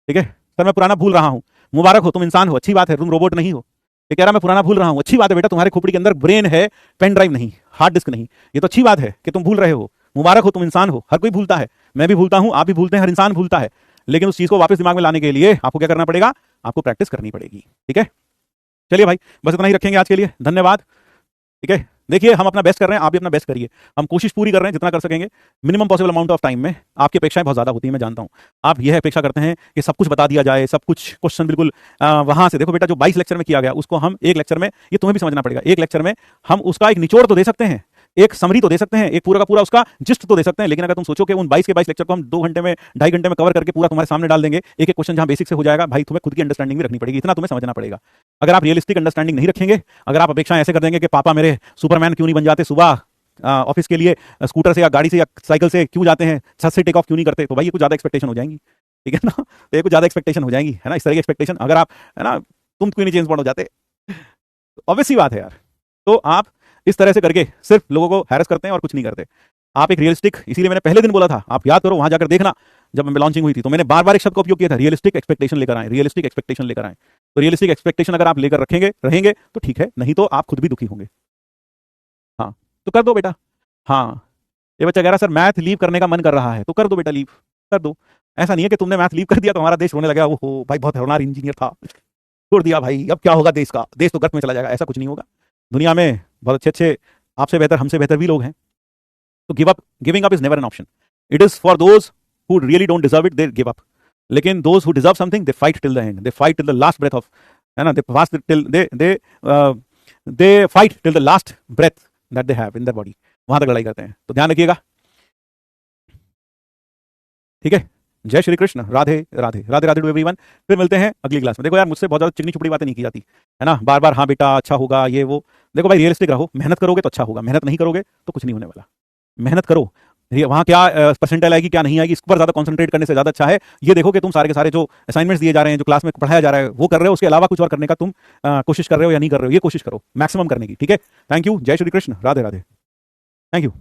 ठीक है सर, मैं पुराना भूल रहा हूँ। मुबारक हो, तुम इंसान हो, अच्छी बात है, तुम रोबोट नहीं हो। ये कह रहा मैं पुराना भूल रहा हूँ, अच्छी बात है बेटा, तुम्हारे खोपड़ी के अंदर ब्रेन है, पेन ड्राइव नहीं, हार्ड डिस्क नहीं। ये तो अच्छी बात है कि तुम भूल रहे हो। मुबारक हो, तुम इंसान हो, हर कोई भूलता है, मैं भी भूलता हूँ, आप भी भूलते हैं, हर इंसान भूलता है। लेकिन उस चीज को वापस दिमाग में लाने के लिए आपको क्या करना पड़ेगा? आपको प्रैक्टिस करनी पड़ेगी। ठीक है, चलिए भाई, बस इतना ही रखेंगे आज के लिए, धन्यवाद। ठीक है, देखिए हम अपना बेस्ट कर रहे हैं, आप भी अपना बेस्ट करिए। हम कोशिश पूरी कर रहे हैं जितना कर सकेंगे, minimum possible amount of time में। आपकी अपेक्षाएं बहुत ज्यादा होती हैं, मैं जानता हूं। आप यह अपेक्षा करते हैं कि सब कुछ बता दिया जाए, सब कुछ क्वेश्चन बिल्कुल वहां से। देखो बेटा, जो 22 लेक्चर में किया गया उसको हम एक लेक्चर में, ये तुम्हें भी समझना पड़ेगा, एक लेक्चर में हम उसका एक निचोड़ तो दे सकते हैं, एक समरी तो दे सकते हैं, एक पूरा का पूरा उसका जिस्ट तो दे सकते हैं। लेकिन अगर तुम सोचो कि उन 22 के 22 लेक्चर को हम 2 घंटे में, 2.5 घंटे में कवर करके पूरा तुम्हारे सामने डाल देंगे, एक एक क्वेश्चन जहां बेसिक से हो जाएगा, भाई तुम्हें खुद की अंडरस्टैंडिंग भी रखनी पड़ेगी, इतना तुम्हें समझना पड़ेगा। अगर आप रियलिस्टिक अंडरस्टैंडिंग नहीं रखेंगे, अगर आप अपेक्षाएं ऐसे कर देंगे कि पापा मेरे सुपरमैन क्यों नहीं बन जाते, सुबह ऑफिस के लिए स्कूटर से या गाड़ी से या साइकिल से क्यों जाते हैं, छत से टेक ऑफ क्यों नहीं करते, तो भाई ये कुछ ज्यादा एक्सपेक्टेशन हो जाएंगी। ठीक है ना, तो ये कुछ ज्यादा एक्सपेक्टेशन हो जाएंगी, है ना, इस तरह की एक्सपेक्टेशन। अगर आप, है ना, तुम क्यों नहीं चेंज हो जाते, ऑब्वियस सी बात है यार। तो आप इस तरह से करके सिर्फ लोगों को हैरेस करते हैं और कुछ नहीं करते। आप एक रियलिस्टिक, इसीलिए मैंने पहले दिन बोला था, आप याद करो, वहां जाकर देखना, जब मैं लॉन्चिंग हुई थी तो मैंने बार बार एक शब्द का उपयोग किया था, रियलिस्टिक एक्सपेक्टेशन लेकर आए, रियलिस्टिक एक्सपेक्टेशन लेकर आए। तो रियलिस्टिक एक्सपेक्टेशन अगर आप लेकर रखेंगे रहेंगे तो ठीक है, नहीं तो आप खुद भी दुखी होंगे। हाँ, तो कर दो बेटा। हाँ, ये बच्चा कह रहा सर मैथ लीव करने का मन कर रहा है, तो कर दो बेटा, लीव कर दो। ऐसा नहीं है कि तुमने मैथ लीव कर दिया तो हमारा देश रोने लगा, वो हो भाई बहुत होनहार इंजीनियर था, छोड़ दिया भाई, अब क्या होगा देश का, देश तो गर्त में चला जाएगा। ऐसा कुछ नहीं होगा। दुनिया में बहुत अच्छे अच्छे, आपसे बेहतर, हमसे बेहतर भी लोग हैं। तो give up, giving up is never an option. It is for those who really don't deserve it, they give up. लेकिन those who deserve something, they fight till the end, they fight till the last breath of, है ना, they fast till they fight till the last breath that they have in their body, वहां तक लड़ाई करते हैं। तो ध्यान रखिएगा। ठीक है, जय श्री कृष्ण, राधे राधे, राधे राधे टू एवरीवन। फिर मिलते हैं अगली क्लास में। देखो यार, मुझसे बहुत ज्यादा चिकनी चुपड़ी बातें नहीं की जाती, है ना, बार बार हाँ बेटा अच्छा होगा ये वो। देखो भाई, रियलिस्टिक रहो, मेहनत करोगे तो अच्छा होगा, मेहनत नहीं करोगे तो कुछ नहीं होने वाला। मेहनत करो, वहां क्या परसेंटाइल आएगी क्या नहीं आएगी इस पर ज्यादा कंसंट्रेट करने से ज्यादा अच्छा है ये देखो कि तुम सारे के सारे जो असाइनमेंट्स दिए जा रहे हैं, जो क्लास में पढ़ाया जा रहा है, वो कर रहे हो, उसके अलावा कुछ और करने का तुम कोशिश कर रहे हो या नहीं कर रहे हो, ये कोशिश करो मैक्सिमम करने की। ठीक है, थैंक यू, जय श्री कृष्ण, राधे राधे, थैंक यू।